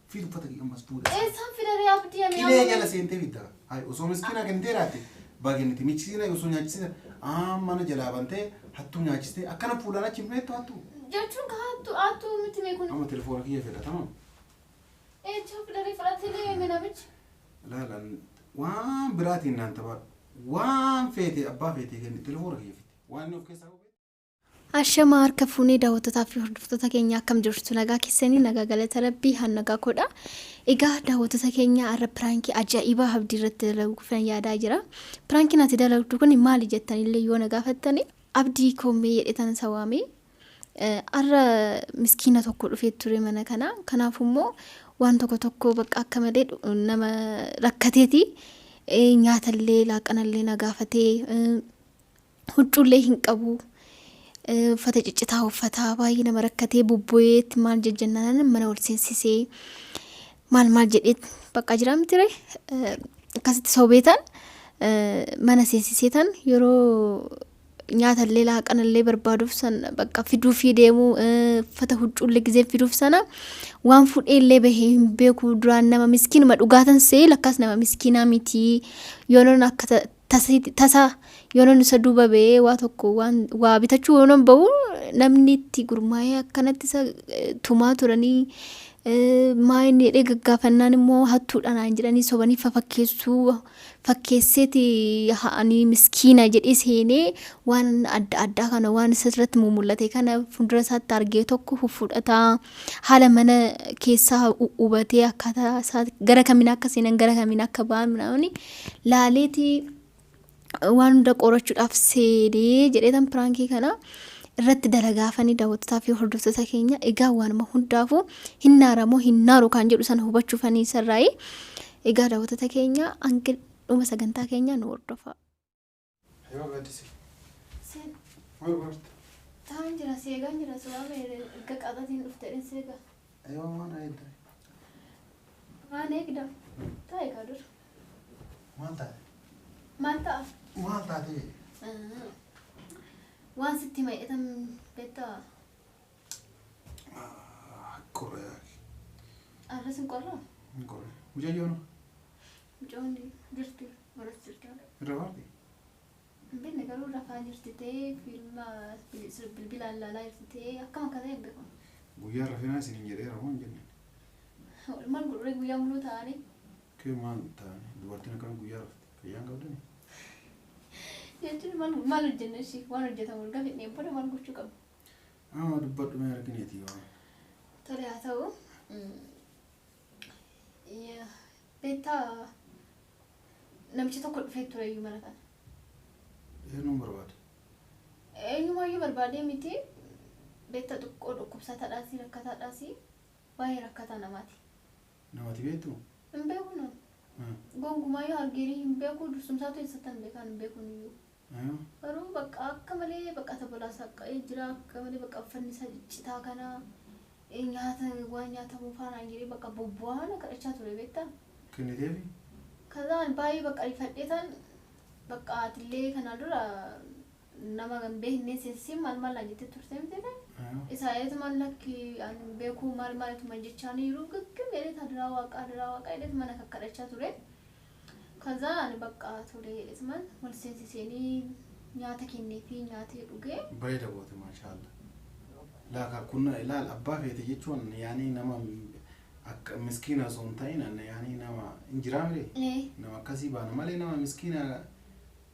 في فتك يوم مسبوط سام في دري أبدي أمي كلي جالس ينتهي بيتا هاي وصو مسكينة كنتيراتي باقي نتي ميتشينا يوصو نياتشينا أنا جلابنتي حتى نياتشتي أكنا فولانا كيميتو هاتو جاتون كهاتو متى ما يكون أما تلفونك هي فيها تمام شوف دري فراتي من أبيج لا وان براتي نانتبا وان فيتي أبا فيتي كن تلفونك هي فيتي وان نوف كيسا Ashama harka fuunee daawwattoota fi hordoftoota keenya akkam jirtu nagaa keessanii nagaa galata rabbii han nagaa kodha. Egaa daawwattoota keenya arra piraankii ajaa'ibaa abdii irratti dalaguuf yaadaa jira. Piraankiin ati dalagdu kun maali jettanillee yoo na gaafattani abdii koomee jedhetan sawaame arra miskiina tokko dhufee ture mana kana. Kanaaf immoo waan tokko bakka akka malee nama rakkateeti nyaatallee laaqanallee na gaafatee huccuullee hin qabu. Fata ciccitaa uffata baay'ee nama rakkatee bubbu'eet maal jejjannaan mana ol seensisee maal jedheet bakka jiraamtire akkasitti soobeetan mana seensiseetan yeroo nyaatallee laaqanallee barbaaduuf san bakka fiduuf deemuu fata huccuullee gizee fiduuf sana waan fudheellee bahee hin beeku duraan nama miskiinuma dhugaatan see lakkaas nama miskiinaa miti yoonoon akka tasa yonon isa duuba ba'ee waa tokko waa bitachuu yonon ba'u namni itti gurmaa'ee akkanatti isa tumaa turanii maayinni jedhee gaggaafannaan immoo hattuudhaan jedhanii sobanii fakkeesseeti ha'anii miskiina jedhee seenee waan adda kana waan isarratti mul'ate kana fuuldura isaatti argee tokko fudhataa haala mana keessaa hubatee akkaataa isaa gara kamiin akka seenan gara kamiin akka ba'an namoonni laaleeti. Waan hunda qorachuudhaaf seedee jedheetan piraankii kana irratti dalagaafanii daawwattootaa fi hordoftoota keenya egaa waanuma hundaafuu hin naaramoo hin naaru kan jedhu sana hubachuufanii sarraa'ee egaa daawwattoota keenya hanga dhuma sagantaa keenya nu hordofaa. Taan jira seegaan jira so'aame erga qaxatiin dhuftee seegaa. Waan eegda taa'e kaa dura. Maal taate? Waan sitti maay'atan beektaa? Koree. Arras hin qorraa? Hin qoree. Mucayyoon? Mucayyoon jirti. Maras jirti. Irra baati? Hin beekne garuu rafaa jirti ta'ee fiilma bilbilaan laalaa jirti ta'ee akkam akka ta'e hin beeku. Guyyaa rafinaa isin hin jedheera moo hin jenne? Maal godhuree guyyaa muluu ta'anii? Kee maal ta'anii? Dubartiin akkam guyyaa rafte? Fayyaan qabdanii? Jechuun maal hojjenna ishee waan hojjetamu erga fedheen booda maal gochuu qabu? Dubbadhu mee argineeti waan. Tole haa ta'u beektaa namichi tokko dhufee ture iyyuu mana kana. Eenyuun barbaade? Eenyumaayyuu barbaadee miti beektaa xiqqoo dhukkubsataadhaasi rakkataadhaasi baay'ee rakkataa namaati. Namati beektu? Hin beeku naan. Gongumaayyu argeerii hin beeku dursumsaatu eessattan beekan hin beekun iyyuu. Garuu bakka akka malee bakka tabalaa saqqa'ee jira akka malee bakka uffanni isaa ciccitaa kana nyaata waan nyaatamu faanaan jedhee bakka bobbo'aan kadhachaa ture beektaa. Kenniteefi? Kazaan baay'ee bakka rifadheetan bakka atillee kana dura nama hin beekne seensisiin maal jettee turte miti isaa eetumaan lakki beekuu maalituma jechaan yeroo gaggam jedhee adiraa waaqaa jedheet mana kakkadhachaa ture. Kazaan bakka tole jedheetumaan wal seensiseenii nyaata kennee fi nyaatee dhugee. Bareeda goote maashaallah. Laaka kun ilaal abbaa feete jechuun yaani nama akka miskiina osoo hin ta'in yaani nama hin jiraamne nama akkasii baana malee nama miskiina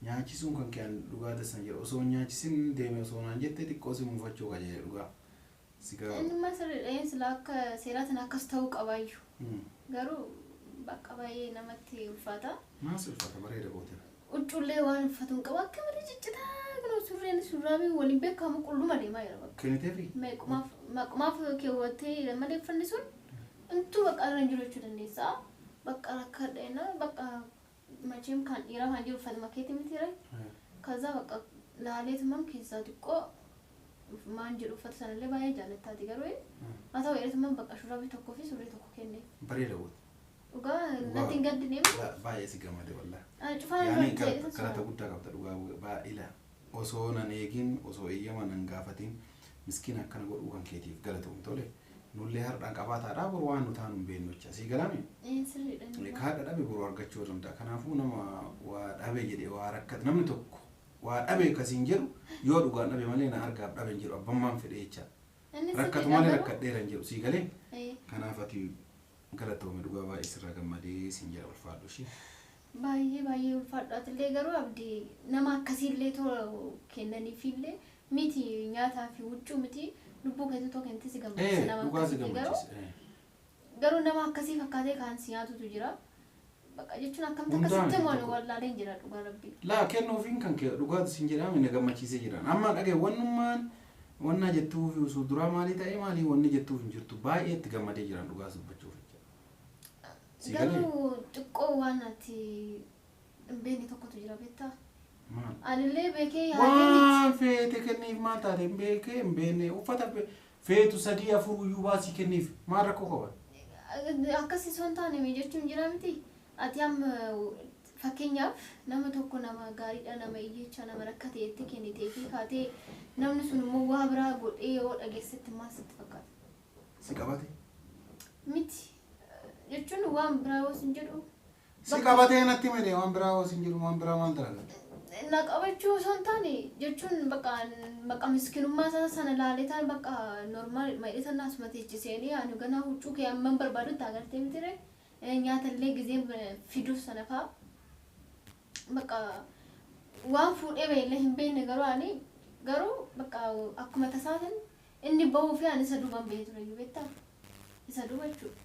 nyaachisuun kan kiyaan dhugaa dasan jedhu osoo nyaachisin deeme osoo naan jettee xiqqoo si muufachuu qajeele dhugaa. Inni masirri sila akka seeraatiin akkas ta'uu qabaayyuu. Garuu bakka baay'ee namatti ulfaata. Maas ulfaata bareeda goote. Huccuullee waan uffatu hin qabu akka malee ciccitaa kan surreen surraabii waliin beekamu qulluma deemaa jira bakka. Kenniteefi? Maqumaaf keewwattee malee uffanni sun intuu bakka irra hin jiru jechuu dandeessaa. Bakka rakkadheena bakka macheem kan dhiiraa kan jiru uffata makeetii miti ree. Kazaa bakka laaleetumaan keessaa xiqqoo maan jedhu uffata sanallee baay'ee jaallattaati garuu haa ta'u jedhetumaan bakka shurraabii tokkoo fi surree tokko kenne. Bareeda goote. Dhugaa natti hin gaddi deemu. Baay'ee si gammade wallah. Cufaan irratti ta'e karata guddaa qabda dhugaa baay'ila. Osoo nan eegin osoo eeyyama nan gaafatin miskiina akkana godhuu kan keetiif galatamu tole. nullee har'aan qabaataadhaa boru waan nu taanu hin beeknu jecha sii galame kaadha dhabe boru argachuu danda'a kanaafuu nama waa dhabe jedhee waa rakkate namni tokko waa dhabe akkasiin jedhu yoo dhugaan dhabe malee na argaaf dhabe hin jedhu abbammaan fedhe jecha rakkatu malee rakkadheera hin jedhu sii galee kanaaf ati galatoome dhugaa baay'ee sirraa gammadee siin jedha ulfaadhu ishee. Baay'ee ulfaadhu atillee garuu abdii nama akkasiillee too kennaniifillee miti nyaataa fi huccuu miti lubbuu keessa too kenniti si gammachiisa nama akkasii garuu nama akkasii fakkaatee kaan si nyaatutu jira. Bakka jechuun akkamta akkasitti mo'anii wallaaleen jira dhugaa rabbii. Laa kennuufiin kan dhugaatu siin jedhame na gammachiisee jira. Amma dhagee wannummaan wanna jettuuf osoo duraa maalii ta'ee maalii wanni jettuuf hin jirtu baay'ee itti gammadee jiran dhugaa dubbachuuf. Garuu xiqqoo waan ati hin beekne tokkotu jira beektaa? Anillee beekee yaadee waan feete kenniif maal taate hin beekee hin beekne uffata feetu 3-4 iyyuu baasii kenniif maal rakkoo qaba? Akkasii osoo hin taane jechuun jira miti. Ati amma fakkeenyaaf nama tokko nama gaariidha nama iyyecha nama rakkate itti kennitee fi kaatee namni sun immoo waa biraa godhee yoo dhageessetti maal sitti fakkaata? Si qabate? Miti. Jechuun waan biraa hoos hin jedhu. Si qabatee natti mede waan biraa hoos hin jedhu waan biraa maal dalagaa? Na qabachuu osoo hin taane jechuun bakka miskinummaa sana laaleetaan bakka normaal maayidheetan asuma teechiseenii ani ganaa huccuu kee amman barbaadutti agartee mitire nyaatallee gizee fiduuf sana fa'aa bakka waan fuudhee beellee hin beekne garuu bakka akkuma tasaatin inni bahuu fi ani isa duuban bahee ture iyyuu beektaa isa duuba jechuudha.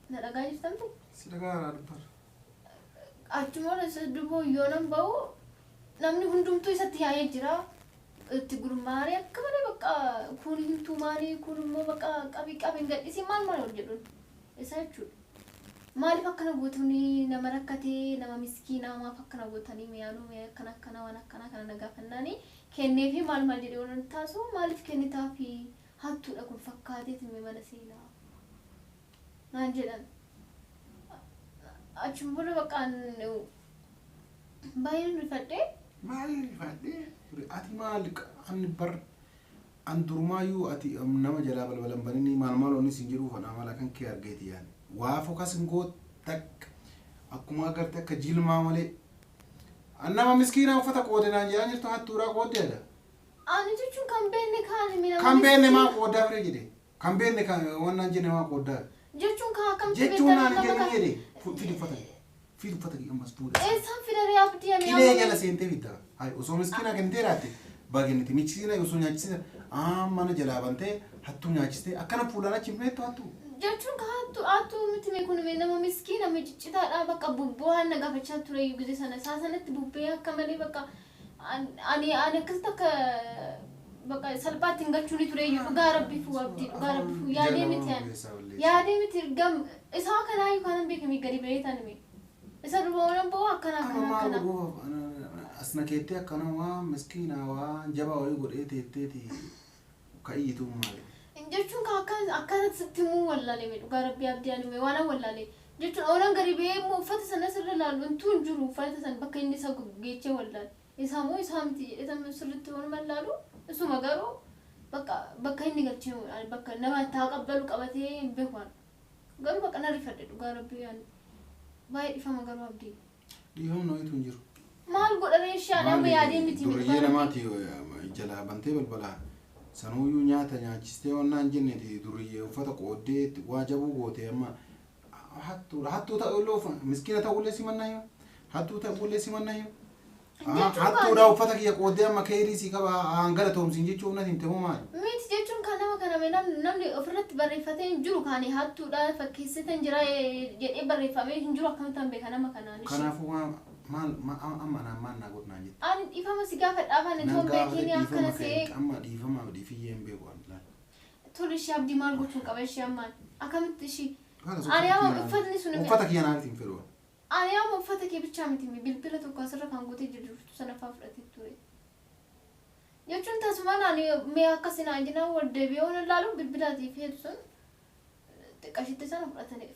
Na dhagaa jirtamtu? Si dhagaa dubbar. Achuma isa duuba yoo nan bahu namni hundumtuu isatti yaa'ee jira. Itti gurmaaree akka malee bakka kun himtuu maalii kun immoo bakka qabiin gadhiisii maal ol jedhuun isa jechuudha. Maaliif akkana gootanii nama rakkatee nama miskiinaa maaf akkana gootanii mi'aanuu akkana waan akkana kana nagaafannaanii kennee fi maal jedhee waan taasisu maaliif kennitaa fi hattuudha kun fakkaatee timee mana seenaa. Naan jedhan achuma booda bakka baay'ee rifadhee. Maal rifadhee? Ati maal ani bar an durmaayyuu ati nama jalaa balbalan banini maal onis hin jiru fana mala kan kee argeeti yaani. Waa fokas hin gootak akkuma agarte akka jilmaa malee. Annama miskiina uffata qoodinaan jedhan jirtu hattuuraa qooddeedha. Ani jechuun kan beekne kaan mina. Kan beekne maa qooddaa bire jedhe. Kan beekne kan wannan jenne maa qooddaa. Jechuun kan akkamti jechuun naan jedhanii jedhe fidu uffata ammas fuudha. Eessaan fidaree abdii ani kilee jala seentee fidda. Hai osoo miskiina kentee raate baagenniti michisiina osoo nyaachisina mana jalaa bantee hattuu nyaachistee akkana fuudhaan achi hin beektu hattuu. Jechuun kan hattuu miti meekun nama miskiina miccitaadha bakka bubboohan na gaafachaa ture iyyuu gisee sana isaa sanatti bubbee akka malee bakka ani akkasitti akka bakka salphaatti hin galchuun ture iyyuu dhugaa rabbiifuu abdii dhugaa rabbiifuu yaadee miti gam isaa kanaa iyyuu kanan beekame gadi bareetaan hime isa durboonan bo'oo akkana. Asna keettee akkana waan miskiina waan jabaa wayii godhee teetteeti ka'ii maali. Jechuun akkana sitti muu wallaalee dhugaa rabbii abdii anime waan wallaalee jechuun oolan gadi ba'ee immoo uffata sana sirra laalu intuu hin jiru uffata sana bakka inni isa geechee wallaale isaa moo isaa miti jedhee sirriitti waan mallaalu isuma garuu bakka inni galchee bakka nama taa qabbalu qabatee hin beekan garuu bakka na rifadhe dhugaa rabbii yaani baay'ee dhifama garuu abdii. Dhiifamni wayitu hin jiru. Maal godha reeshaan amma yaadee miti duriyyee namaati jalaa bantee balbalaa. Sanuyyuu nyaata nyaachistee wannaan jenneeti duriyyee uffata qooddee waa jabuu goote amma hattuu ta'ullee miskiina ta'ullee simannayyoo hattuu ta'ullee simannayyoo hattuudha uffata kiyya qooddee amma keerii si qaba hangala toomsiin jechuun na hin ta'uu maali? Miti jechuun kan nama kana namni ofirratti barreeffatee hin jiru kaanii hattuudha fakkeessitan jira jedhee barreeffamee hin jiru akkamitti beeka nama kanaan. Kanaafuu maal amma naan naa godhnaa jettu. Ani dhiifama si gaafadhaafan itoo beekini akkana ta'ee. Amma dhiifama dhiifiyyee hin beeku waan. Tole ishee abdii maal gochuun qaba ishee ammaan akkamitti ishee. Ani amma uffatni sun. Uffata kiyya naaf hin fedhu. Ani amma uffata kee bichaa miti bilbila tokko asirra kan gootee jirtu sana fa'aa fudhatee ture. Jechuun tasumaan ani mee akkasinaan jinaan wal deebi'ee waan ilaalu bilbilaatii fi hedduu sun xiqqaashitti sana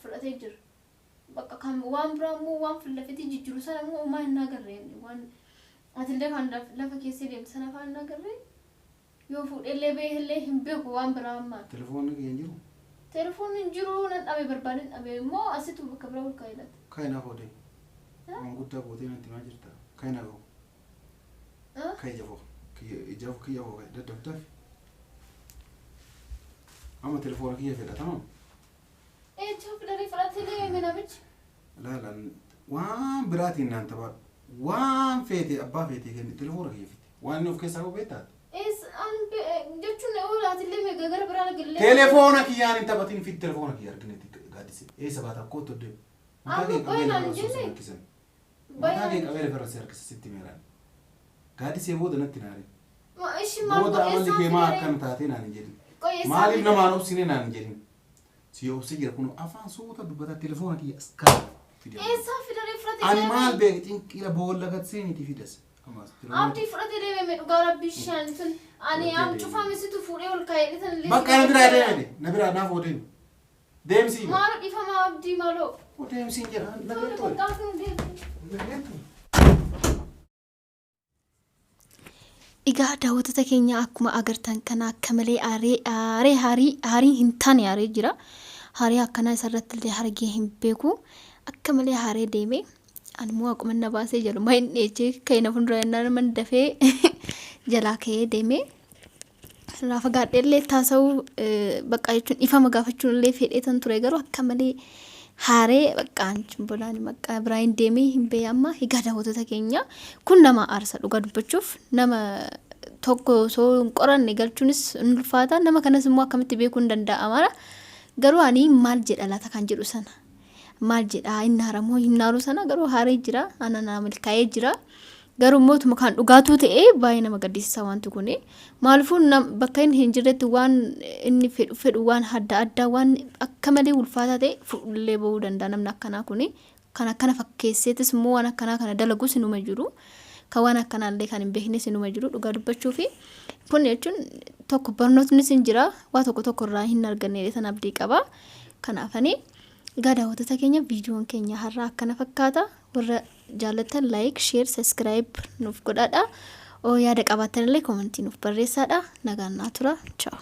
fudhatee jira. Bakka kan waan biraa immoo waan fuullafeetii jijjiiru sana immoo uumaa hin agarree waan atillee kan lafa keessee deemte sana fa'aa hin agarree yoo fuudhee beelee hin beeku waan biraa ammaa. Telefoonni kiyya hin jiru. Telefoonni hin jiru nan dhabe barbaadan dhabe immoo asitu bakka biraa ol kaa'edha. Kaayinaaf oodee. Waan guddaa bootee natti maa jirta. Kaayinaaf oo. Kaayya jafoo. Ijaafu kiyya oo daddabdaaf. Amma telefoona kiyya fedhatamaa. Ijaafu daree fudhatee deeme namichi. Laalaan waan biraatiin naan taphaa. Waan feete abbaa feetee kenni telefoona kiyya fiti. Waan inni of keessaa qabu beektaa? Jechuun oolaatillee meeqa gara biraa lagallee. Telefoona kiyyaan hin taphatiin fit telefoona kiyya arginetti gaaddise. Eessa baata kootu deemu. Mataa kee qabee lafa rasoo harkisan. Mataa kee qabee lafa rasoo harkisa sitti meeraan. Gaaddisee booda natti naare. Booda amalli kee maa akkana taatee naan hin jedhin. Maaliif namaan obsine naan hin jedhin. Si obsi jira kun afaan suuta dubbata telefoona kiyya askaa fide. Eessaa fidaree fudhatee ani maal beek cinqila boolla gatseeniiti fidas. Abdii fudhatee deeme dhugaa rabbii shan sun ani am cufamisitu fuudhee ol kaa'ee tan illee. Bakka na biraa deeme na biraa naaf odeem. Deemsi. Maal dhiifama abdii maaloo. Odeemsi jira nageetu. Nageetu. Egaa daawwattoota keenya akkuma agartan kana akka malee aarii hin taane aaree jira. Aarii akkana isarratti illee argee hin beeku. Akka malee aaree deeme. Anmoo akkuma na baasee jiru main dheechee ka'ina fuuldura yennaan man dafee jalaa ka'ee deeme. Raafa gaadheellee taasa'uu bakka jechuun ifama gaafachuun illee fedheetan ture garuu akka malee aaree bakka anchuun bolaan maqaa biraan deemee hin beeku amma. Egaa daawwattoota keenya kun nama aarsa dhugaa dubbachuuf nama tokko osoo hin qoranne galchuunis ni ulfaata. Nama kanas immoo akkamitti beekuu hin danda'ama. Garuu ani maal jedha laata kan jedhu sana. Maal jedha inni haramoo hin naaru sana garuu haaree jira ana naa milkaa'ee jira garuu mootuma kan dhugaatuu ta'ee baay'ee nama gaddisiisa wanti kun maaliifuu bakka inni hin jirretti waan inni fedhu waan adda waan akka malee ulfaataa ta'e fuudhullee bahuu danda'a namni akkanaa kun kan akkana fakkeesseetis immoo waan akkanaa kana dalagus inuma jiru kan waan akkanaallee kan hin beeknes inuma jiru dhugaa dubbachuu fi kun jechuun tokko barnootnis hin jira waa tokko irraa hin arganne san abdii qaba kanaafanii. Egaa daawwattoota keenya viidiyoon keenya har'a akkana fakkaata. Warra jaallattan like, share, subscribe nuuf godhaa. Oo yaada qabaattan illee koomentii nuuf barreessaa. Nagaan naa tura. Ciao.